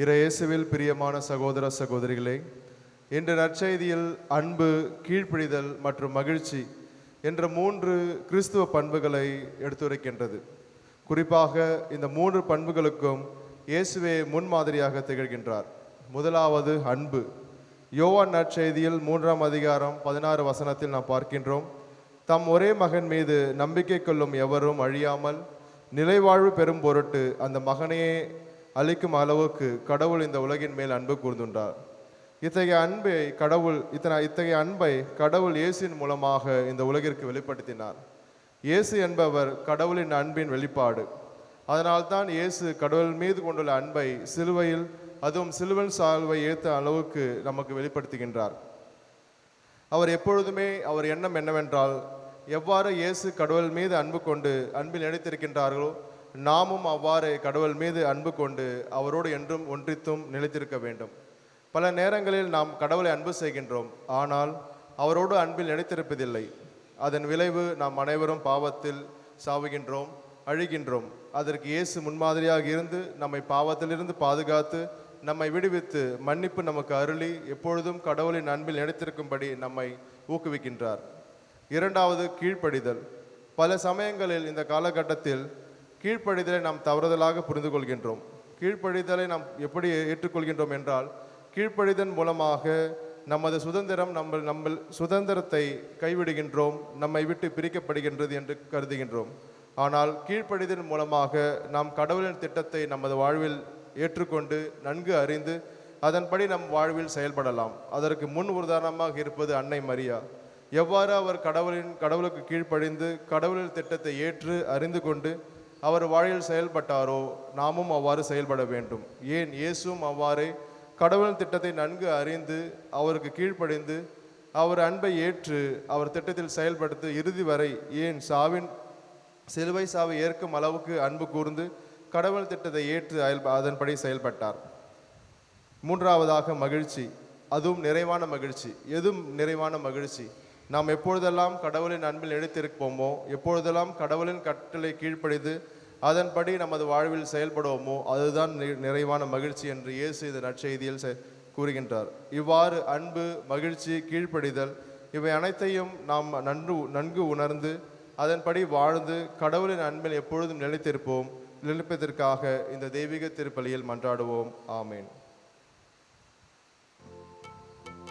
இறையேசுவில் பிரியமான சகோதர சகோதரிகளே, இன்று நற்செய்தியில் அன்பு, கீழ்ப்பிடிதல் மற்றும் மகிழ்ச்சி என்ற 3 கிறிஸ்துவ பண்புகளை எடுத்துரைக்கின்றது. குறிப்பாக இந்த 3 பண்புகளுக்கும் இயேசுவே முன்மாதிரியாக திகழ்கின்றார். முதலாவது அன்பு. யோவான் நற்செய்தியில் 3ஆம் அதிகாரம் 16 வசனத்தில் நாம் பார்க்கின்றோம், தம் ஒரே மகன் மீது நம்பிக்கை கொள்ளும் எவரும் அழியாமல் நிலைவாழ்வு பெறும் பொருட்டு அந்த மகனையே அளிக்கும் அளவுக்கு கடவுள் இந்த உலகின் மேல் அன்பு கூர்ந்துள்ளார். இத்தகைய அன்பை கடவுள் இயேசுவின் மூலமாக இந்த உலகிற்கு வெளிப்படுத்தினார். இயேசு என்பவர் கடவுளின் அன்பின் வெளிப்பாடு. அதனால்தான் இயேசு கடவுள் மீது கொண்டுள்ள அன்பை சிலுவையில், அதுவும் சிலுவல் சால்வை ஏற்ற அளவுக்கு நமக்கு வெளிப்படுத்துகின்றார். அவர் எப்பொழுதுமே அவர் எண்ணம் என்னவென்றால், எவ்வாறு இயேசு கடவுள் மீது அன்பு கொண்டு அன்பில் நிலைத்திருக்கின்றார்களோ நாமும் அவ்வாறு கடவுள் மீது அன்பு கொண்டு அவரோடு என்றும் ஒன்றித்தும் நிலைத்திருக்க வேண்டும். பல நேரங்களில் நாம் கடவுளை அன்பு செய்கின்றோம், ஆனால் அவரோடு அன்பில் நிலைத்திருப்பதில்லை. அதன் விளைவு நாம் அனைவரும் பாவத்தில் சாவுகின்றோம், அழிகின்றோம். அதற்கு இயேசு முன்மாதிரியாக இருந்து நம்மை பாவத்திலிருந்து பாதுகாத்து நம்மை விடுவித்து மன்னிப்பு நமக்கு அருளி எப்பொழுதும் கடவுளின் அன்பில் நிலைத்திருக்கும்படி நம்மை ஊக்குவிக்கின்றார். இரண்டாவது கீழ்ப்படிதல். பல சமயங்களில் இந்த காலகட்டத்தில் கீழ்ப்படிதலை நாம் தவறுதலாக புரிந்து கொள்கின்றோம். கீழ்ப்படிதலை நாம் எப்படி ஏற்றுக்கொள்கின்றோம் என்றால், கீழ்ப்படிதல் மூலமாக நமது சுதந்திரத்தை கைவிடுகின்றோம், நம்மை விட்டு பிரிக்கப்படுகின்றது என்று கருதுகின்றோம். ஆனால் கீழ்ப்படிதல் மூலமாக நாம் கடவுளின் திட்டத்தை நமது வாழ்வில் ஏற்றுக்கொண்டு நன்கு அறிந்து அதன்படி நம் வாழ்வில் செயல்படலாம். அதற்கு முன் உதாரணமாக இருப்பது அன்னை மரியா. எவ்வாறு அவர் கடவுளுக்கு கீழ்ப்படிந்து கடவுளின் திட்டத்தை ஏற்று அறிந்து கொண்டு அவர் வாழ்வில் செயல்பட்டாரோ நாமும் அவ்வாறு செயல்பட வேண்டும். ஏன் இயேசுவும் அவ்வாறே கடவுளின் திட்டத்தை நன்கு அறிந்து அவருக்கு கீழ்ப்படிந்து அவர் அன்பை ஏற்று அவர் திட்டத்தில் செயல்படுத்தி இறுதி வரை, ஏன் சிலுவை சாவை ஏற்கும் அளவுக்கு அன்பு கூர்ந்து கடவுள் திட்டத்தை ஏற்று அதன்படி செயல்பட்டார். மூன்றாவதாக மகிழ்ச்சி, அதுவும் நிறைவான மகிழ்ச்சி. எதுவும் நிறைவான மகிழ்ச்சி? நாம் எப்பொழுதெல்லாம் கடவுளின் அன்பில் நிலைத்திருப்போமோ, எப்பொழுதெல்லாம் கடவுளின் கட்டளை கீழ்ப்படிந்து அதன்படி நமது வாழ்வில் செயல்படுவோமோ அதுதான் நிறைவான மகிழ்ச்சி என்று இயேசு இந்த நற்செய்தியில் கூறுகின்றார். இவ்வாறு அன்பு, மகிழ்ச்சி, கீழ்ப்படிதல் இவை அனைத்தையும் நாம் நன்கு உணர்ந்து அதன்படி வாழ்ந்து கடவுளின் அன்பில் எப்பொழுதும் நிலைத்திருப்பதற்காக இந்த தெய்வீக திருப்பலியில் மன்றாடுவோம். ஆமேன்.